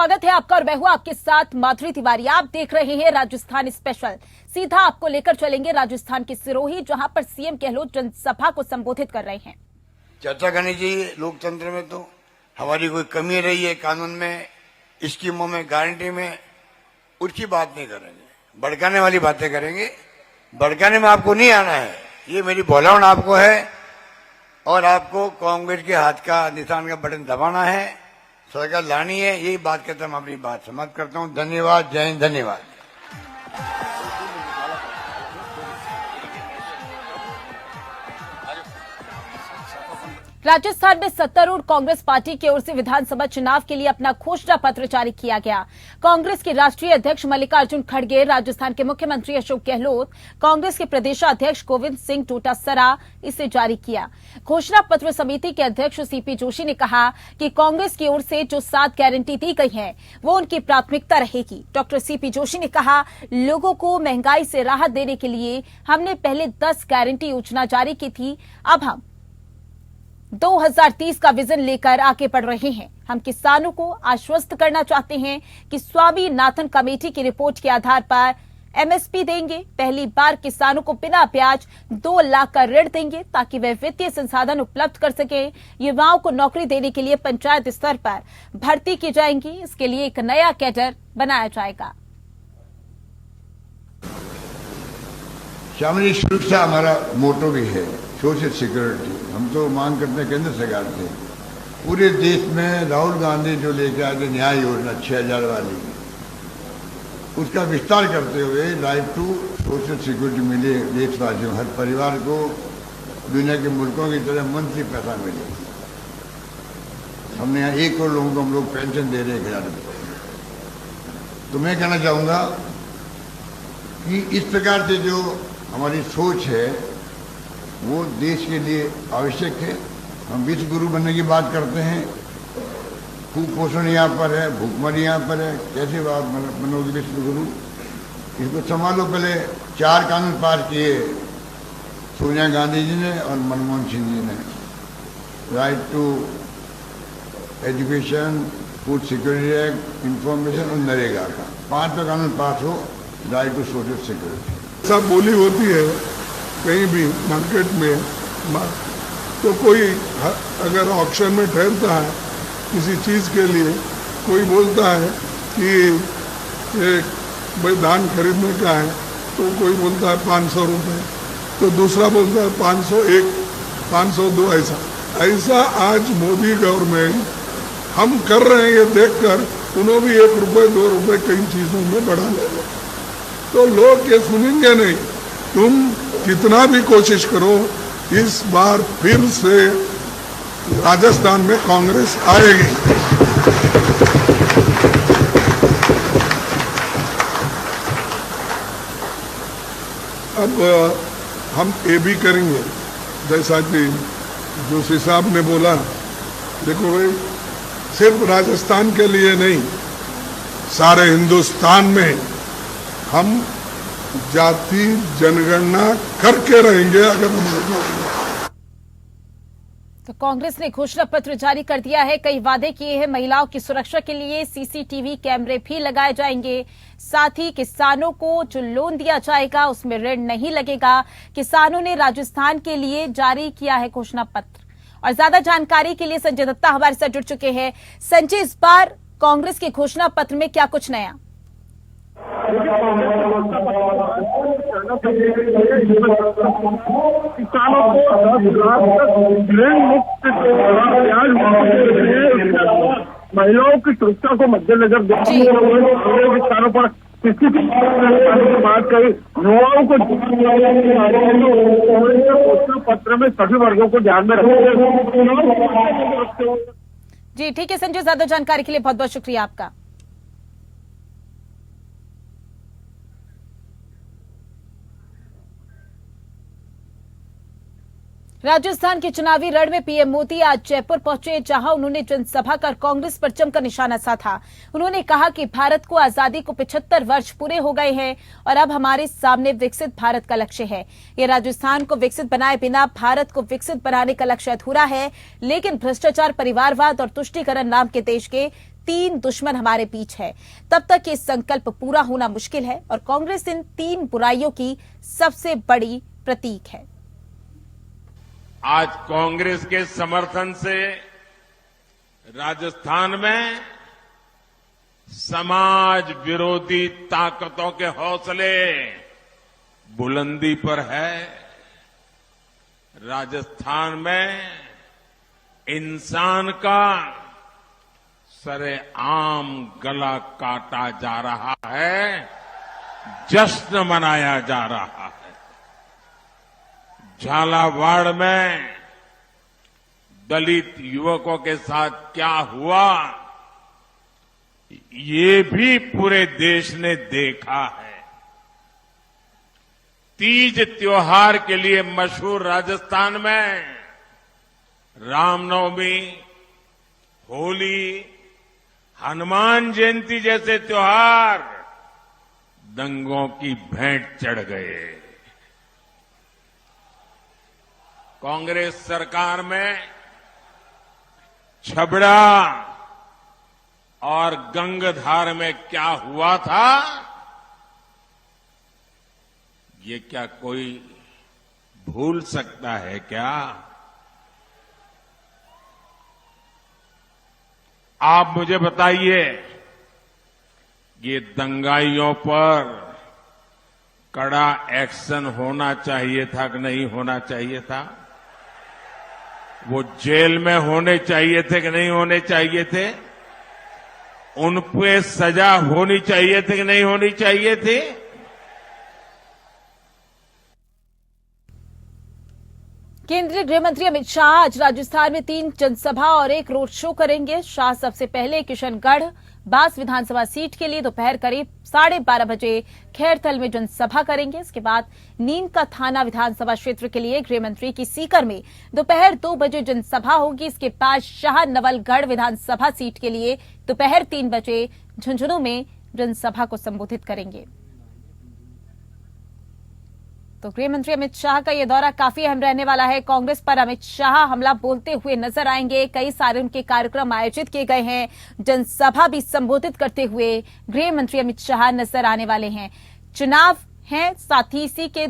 स्वागत है आपका और मैं हूं आपके साथ माधुरी तिवारी। आप देख रहे हैं राजस्थान स्पेशल। सीधा आपको लेकर चलेंगे राजस्थान के सिरोही, जहां पर सीएम गहलोत जनसभा को संबोधित कर रहे हैं। चर्चा करनी चाहिए लोकतंत्र में। तो हमारी कोई कमी रही है कानून में, स्कीमों में, गारंटी में, उसकी बात नहीं करेंगे, भड़काने वाली बातें करेंगे। भड़काने में आपको नहीं आना है, ये मेरी बोलावण आपको है। और आपको कांग्रेस के हाथ का निशान का बटन दबाना है, सरकार लानी है। यही बात कहता मैं अपनी बात समाप्त करता हूं। धन्यवाद, जय हिंद, धन्यवाद। राजस्थान में सत्तारूढ़ कांग्रेस पार्टी की ओर से विधानसभा चुनाव के लिए अपना घोषणा पत्र जारी किया गया। कांग्रेस के राष्ट्रीय अध्यक्ष मल्लिकार्जुन खड़गे, राजस्थान के मुख्यमंत्री अशोक गहलोत, कांग्रेस के प्रदेशाध्यक्ष गोविंद सिंह डोटासरा इसे जारी किया। घोषणा पत्र समिति के अध्यक्ष सीपी जोशी ने कहा कि कांग्रेस की ओर से जो 7 गारंटी दी गई है वो उनकी प्राथमिकता रहेगी। डॉक्टर सीपी जोशी ने कहा, लोगों को महंगाई से राहत देने के लिए हमने पहले 10 गारंटी योजना जारी की थी, अब हम 2030 का विजन लेकर आगे बढ़ रहे हैं। हम किसानों को आश्वस्त करना चाहते हैं कि स्वामीनाथन कमेटी की रिपोर्ट के आधार पर एमएसपी देंगे। पहली बार किसानों को बिना ब्याज 2 लाख का ऋण देंगे ताकि वे वित्तीय संसाधन उपलब्ध कर सके। युवाओं को नौकरी देने के लिए पंचायत स्तर पर भर्ती की जाएंगी। इसके लिए एक नया कैडर बनाया जाएगा। सामाजिक सुरक्षा हमारा मोटो भी है, सोशल सिक्योरिटी। हम तो मांग करते हैं केंद्र सरकार से, पूरे देश में राहुल गांधी जो लेके आए थे न्याय योजना 6000 वाली, उसका विस्तार करते हुए राइट टू सोशल सिक्योरिटी मिले देशवासियों, हर परिवार को दुनिया के मुल्कों की तरह मंथली पैसा मिले। हमने यहाँ 1 करोड़ लोगों को हम लोग पेंशन दे रहे हैं 1000 रुपये। तो मैं कहना चाहूँगा कि इस प्रकार से जो हमारी सोच है वो देश के लिए आवश्यक है। हम विश्व गुरु बनने की बात करते हैं, कुपोषण यहाँ पर है, भूखमरी यहाँ पर है, कैसे बात बनोगे विश्व गुरु? इसको संभालो। पहले 4 कानून पास किए सोनिया गांधी जी ने और मनमोहन सिंह जी ने, right to education, food security act, information और नरेगा का 5वां कानून पास हो, राइट टू सोशल सिक्योरिटी। सब बोली होती है कहीं भी मार्केट में, तो कोई अगर ऑक्शन में ठहरता है किसी चीज़ के लिए, कोई बोलता है कि भाई धान खरीदने का है, तो कोई बोलता है 500 रुपये, तो दूसरा बोलता है 501, 502। ऐसा आज मोदी गवर्नमेंट हम कर रहे हैं, ये देखकर उन्होंने भी 1 रुपये 2 रुपये कई चीज़ों में बढ़ा ले। तो लोग ये सुनेंगे नहीं। तुम कितना भी कोशिश करो, इस बार फिर से राजस्थान में कांग्रेस आएगी। अब हम ये भी करेंगे, जैसा कि जोशी साहब ने बोला, देखो भाई सिर्फ राजस्थान के लिए नहीं, सारे हिंदुस्तान में हम जाति जनगणना करके रहेंगे अगर हम। तो कांग्रेस ने घोषणा पत्र जारी कर दिया है, कई वादे किए हैं। महिलाओं की सुरक्षा के लिए सीसीटीवी कैमरे भी लगाए जाएंगे। साथ ही किसानों को जो लोन दिया जाएगा उसमें ऋण नहीं लगेगा। किसानों ने राजस्थान के लिए जारी किया है घोषणा पत्र। और ज्यादा जानकारी के लिए संजय दत्ता हमारे साथ जुड़ चुके हैं। संजय, इस बार कांग्रेस के घोषणा पत्र में क्या कुछ नया? किसानों को 10 लाख तक ऋण मुक्त महिलाओं की सुरक्षा को मद्देनजर देखते हुए किसानों पर किसी की बात कही, युवाओं को घोषणा पत्र में सभी वर्गों को ध्यान में रखते हुए। जी ठीक है संजय, ज्यादा जानकारी के लिए बहुत बहुत शुक्रिया आपका। राजस्थान के चुनावी रण में पीएम मोदी आज जयपुर पहुंचे, जहां उन्होंने जनसभा कर कांग्रेस पर जमकर निशाना साधा। उन्होंने कहा कि भारत को आजादी को 75 वर्ष पूरे हो गए हैं और अब हमारे सामने विकसित भारत का लक्ष्य है। ये राजस्थान को विकसित बनाए बिना भारत को विकसित बनाने का लक्ष्य अधूरा है, लेकिन भ्रष्टाचार, परिवारवाद और तुष्टीकरण नाम के देश के तीन दुश्मन हमारे बीच है, तब तक ये संकल्प पूरा होना मुश्किल है और कांग्रेस इन तीन बुराइयों की सबसे बड़ी प्रतीक है। आज कांग्रेस के समर्थन से राजस्थान में समाज विरोधी ताकतों के हौसले बुलंदी पर है। राजस्थान में इंसान का सरेआम गला काटा जा रहा है, जश्न मनाया जा रहा है। झालावाड़ में दलित युवकों के साथ क्या हुआ, ये भी पूरे देश ने देखा है। तीज त्योहार के लिए मशहूर राजस्थान में रामनवमी, होली, हनुमान जयंती जैसे त्योहार दंगों की भेंट चढ़ गए। कांग्रेस सरकार में छबड़ा और गंगधार में क्या हुआ था, ये क्या कोई भूल सकता है क्या? आप मुझे बताइए, ये दंगाइयों पर कड़ा एक्शन होना चाहिए था कि नहीं होना चाहिए था? वो जेल में होने चाहिए थे कि नहीं होने चाहिए थे? उन पे सजा होनी चाहिए थी कि नहीं होनी चाहिए थी? केंद्रीय गृह मंत्री अमित शाह आज राजस्थान में 3 जनसभा और 1 रोड शो करेंगे। शाह सबसे पहले किशनगढ़ बास विधानसभा सीट के लिए दोपहर करीब 12:30 बजे खैरथल में जनसभा करेंगे। इसके बाद नीम का थाना विधानसभा क्षेत्र के लिए गृह मंत्री की सीकर में दोपहर 2 बजे जनसभा होगी। इसके बाद शाह नवलगढ़ विधानसभा सीट के लिए दोपहर 3 बजे झुंझुनू में जनसभा को संबोधित करेंगे। तो गृह मंत्री अमित शाह का यह दौरा काफी अहम रहने वाला है। कांग्रेस पर अमित शाह हमला बोलते हुए नजर आएंगे। कई सारे उनके कार्यक्रम आयोजित किए गए हैं। जनसभा भी संबोधित करते हुए गृह मंत्री अमित शाह नजर आने वाले हैं। चुनाव हैं, साथ ही इसी के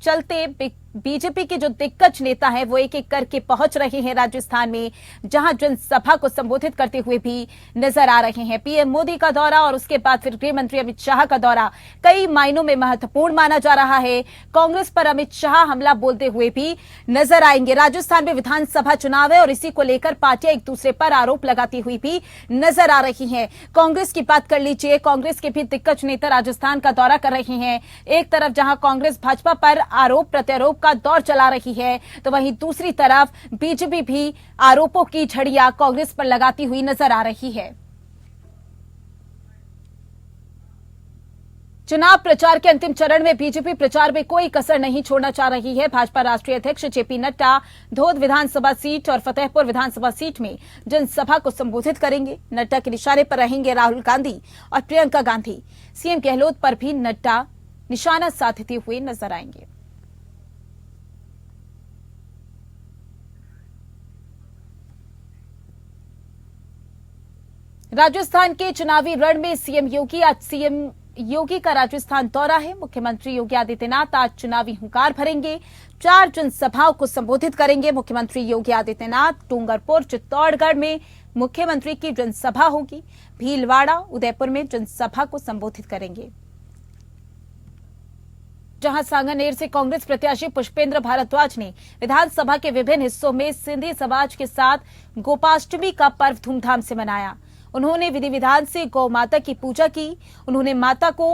चलते बीजेपी के जो दिग्गज नेता हैं वो एक एक करके पहुंच रहे हैं राजस्थान में, जहां जनसभा को संबोधित करते हुए भी नजर आ रहे हैं। पीएम मोदी का दौरा और उसके बाद फिर गृह मंत्री अमित शाह का दौरा कई मायनों में महत्वपूर्ण माना जा रहा है। कांग्रेस पर अमित शाह हमला बोलते हुए भी नजर आएंगे। राजस्थान में विधानसभा चुनाव है और इसी को लेकर पार्टियां एक दूसरे पर आरोप लगाती हुई भी नजर आ रही हैं। कांग्रेस की बात कर लीजिए, कांग्रेस के भी दिग्गज नेता राजस्थान का दौरा कर रहे हैं। एक तरफ जहां कांग्रेस भाजपा पर आरोप प्रत्यारोप का दौर चला रही है, तो वहीं दूसरी तरफ बीजेपी भी आरोपों की झड़ियां कांग्रेस पर लगाती हुई नजर आ रही है। चुनाव प्रचार के अंतिम चरण में बीजेपी प्रचार में कोई कसर नहीं छोड़ना चाह रही है। भाजपा राष्ट्रीय अध्यक्ष जेपी नड्डा धोद विधानसभा सीट और फतेहपुर विधानसभा सीट में जनसभा को संबोधित करेंगे। नड्डा के निशाने पर रहेंगे राहुल गांधी और प्रियंका गांधी। सीएम गहलोत पर भी नड्डा निशाना साधते हुए नजर आएंगे। राजस्थान के चुनावी रण में सीएम योगी, आज सीएम योगी का राजस्थान दौरा है। मुख्यमंत्री योगी आदित्यनाथ आज चुनावी हुंकार भरेंगे। 4 जनसभाओं को संबोधित करेंगे। मुख्यमंत्री योगी आदित्यनाथ डूंगरपुर, चित्तौड़गढ़ में मुख्यमंत्री की जनसभा होगी। भीलवाड़ा, उदयपुर में जनसभा को संबोधित करेंगे। जहां सांगानेर से कांग्रेस प्रत्याशी पुष्पेंद्र भारद्वाज ने विधानसभा के विभिन्न हिस्सों में सिंधी समाज के साथ गोपाष्टमी का पर्व धूमधाम से मनाया। उन्होंने विधि विधान से गौ माता की पूजा की। उन्होंने माता को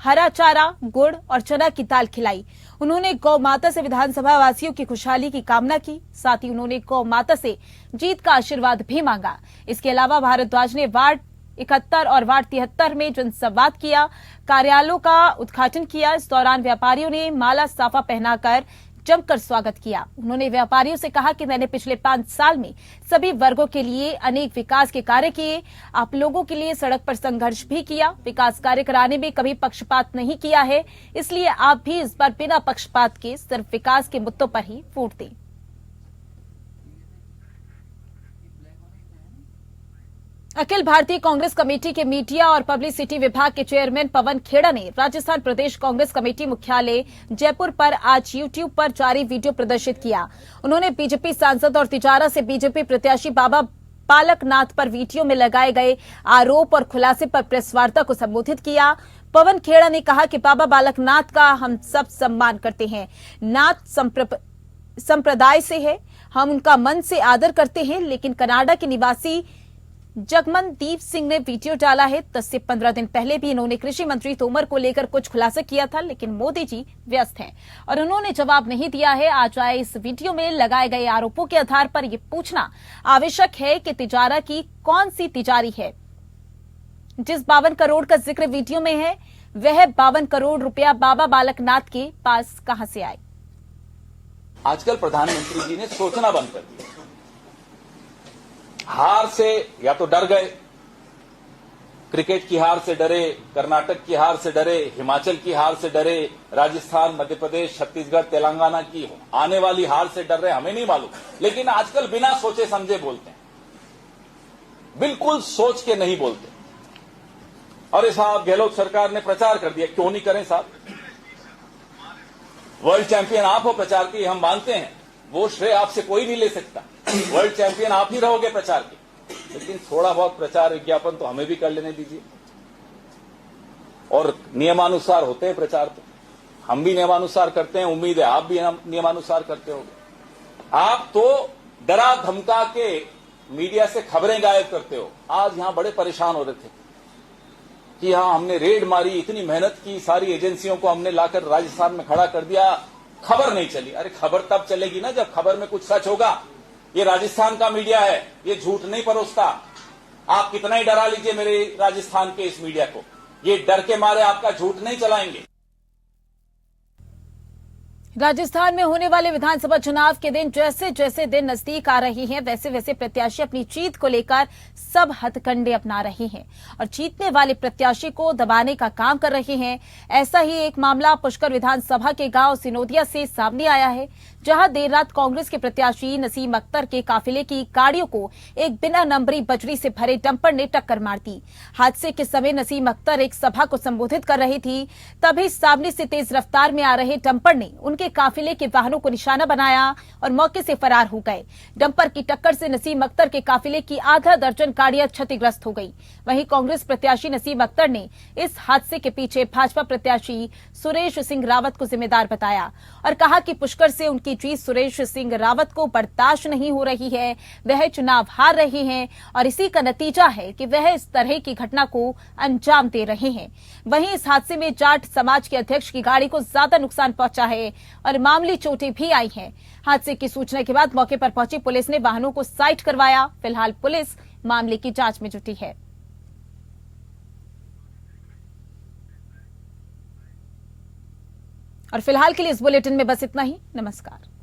हरा चारा, गुड़ और चना की दाल खिलाई। उन्होंने गौ माता से विधानसभा वासियों की खुशहाली की कामना की। साथ ही उन्होंने गौ माता से जीत का आशीर्वाद भी मांगा। इसके अलावा भारद्वाज ने वार्ड 71 और वार्ड 73 में जनसंवाद किया, कार्यालयों का उद्घाटन किया। इस दौरान व्यापारियों ने माला साफा पहनाकर जमकर स्वागत किया। उन्होंने व्यापारियों से कहा कि मैंने पिछले 5 साल में सभी वर्गों के लिए अनेक विकास के कार्य किए। आप लोगों के लिए सड़क पर संघर्ष भी किया। विकास कार्य कराने में कभी पक्षपात नहीं किया है, इसलिए आप भी इस बार बिना पक्षपात के सिर्फ विकास के मुद्दों पर ही वोट दें। अखिल भारतीय कांग्रेस कमेटी के मीडिया और पब्लिसिटी विभाग के चेयरमैन पवन खेड़ा ने राजस्थान प्रदेश कांग्रेस कमेटी मुख्यालय जयपुर पर आज यूट्यूब पर जारी वीडियो प्रदर्शित किया। उन्होंने बीजेपी सांसद और तिजारा से बीजेपी प्रत्याशी बाबा बालकनाथ पर वीडियो में लगाए गए आरोप और खुलासे पर प्रेस वार्ता को संबोधित किया। पवन खेड़ा ने कहा कि बाबा बालकनाथ का हम सब सम्मान करते हैं। नाथ संप्रदाय से है, हम उनका मन से आदर करते हैं, लेकिन कनाडा के निवासी जगमनदीप सिंह ने वीडियो डाला है। 10 से 15 दिन पहले भी इन्होंने कृषि मंत्री तोमर को लेकर कुछ खुलासा किया था, लेकिन मोदी जी व्यस्त हैं और उन्होंने जवाब नहीं दिया है। आज आए इस वीडियो में लगाए गए आरोपों के आधार पर यह पूछना आवश्यक है कि तिजारा की कौन सी तिजारी है। जिस 52 करोड़ का जिक्र वीडियो में है, वह 52 करोड़ रुपया बाबा बालकनाथ के पास कहां से आए। आजकल प्रधानमंत्री जी ने सोचना बंद कर दिया। हार से या तो डर गए, क्रिकेट की हार से डरे, कर्नाटक की हार से डरे, हिमाचल की हार से डरे, राजस्थान, मध्य प्रदेश, छत्तीसगढ़, तेलंगाना की आने वाली हार से डर रहे, हमें नहीं मालूम। लेकिन आजकल बिना सोचे समझे बोलते हैं, बिल्कुल सोच के नहीं बोलते। और साहब गहलोत सरकार ने प्रचार कर दिया, क्यों नहीं करें साहब? वर्ल्ड चैंपियन आप हो प्रचार की, हम मानते हैं, वो श्रेय आपसे कोई नहीं ले सकता। वर्ल्ड चैंपियन आप ही रहोगे प्रचार के, लेकिन थोड़ा बहुत प्रचार विज्ञापन तो हमें भी कर लेने दीजिए। और नियमानुसार होते हैं प्रचार, तो हम भी नियमानुसार करते हैं, उम्मीद है आप भी नियमानुसार करते होंगे। आप तो डरा धमका के मीडिया से खबरें गायब करते हो। आज यहां बड़े परेशान हो रहे थे कि हाँ हमने रेड मारी, इतनी मेहनत की, सारी एजेंसियों को हमने लाकर राजस्थान में खड़ा कर दिया, खबर नहीं चली। अरे खबर तब चलेगी ना जब खबर में कुछ सच होगा। ये राजस्थान का मीडिया है, ये झूठ नहीं परोसता। आप कितना ही डरा लीजिए मेरे राजस्थान के इस मीडिया को, ये डर के मारे आपका झूठ नहीं चलाएंगे। राजस्थान में होने वाले विधानसभा चुनाव के दिन जैसे जैसे दिन नजदीक आ रही हैं, वैसे वैसे प्रत्याशी अपनी जीत को लेकर सब हथकंडे अपना रहे हैं और जीतने वाले प्रत्याशी को दबाने का काम कर रहे हैं। ऐसा ही एक मामला पुष्कर विधानसभा के गांव सिनोदिया से सामने आया है, जहां देर रात कांग्रेस के प्रत्याशी नसीम अख्तर के काफिले की गाड़ियों को एक बिना नंबरी बजरी से भरे डंपर ने टक्कर मार दी। हादसे के समय नसीम अख्तर एक सभा को संबोधित कर रही थी, तभी सामने से तेज रफ्तार में आ रहे डंपर ने उनके काफिले के वाहनों को निशाना बनाया और मौके से फरार हो गए। डंपर की टक्कर से नसीम अख्तर के काफिले की आधा दर्जन गाड़ियां क्षतिग्रस्त हो गई। वहीं कांग्रेस प्रत्याशी नसीम अख्तर ने इस हादसे के पीछे भाजपा प्रत्याशी सुरेश सिंह रावत को जिम्मेदार बताया और कहा कि पुष्कर से उनकी जीत सुरेश सिंह रावत को बर्दाश्त नहीं हो रही है, वह चुनाव हार रहे हैं और इसी का नतीजा है कि वह इस तरह की घटना को अंजाम दे रहे हैं। वहीं इस हादसे में जाट समाज के अध्यक्ष की गाड़ी को ज्यादा नुकसान पहुंचा है और मामूली चोटें भी आई हैं। हादसे की सूचना के बाद मौके पर पहुंची पुलिस ने वाहनों को साइड करवाया। फिलहाल पुलिस मामले की जांच में जुटी है। और फिलहाल के लिए इस बुलेटिन में बस इतना ही। नमस्कार।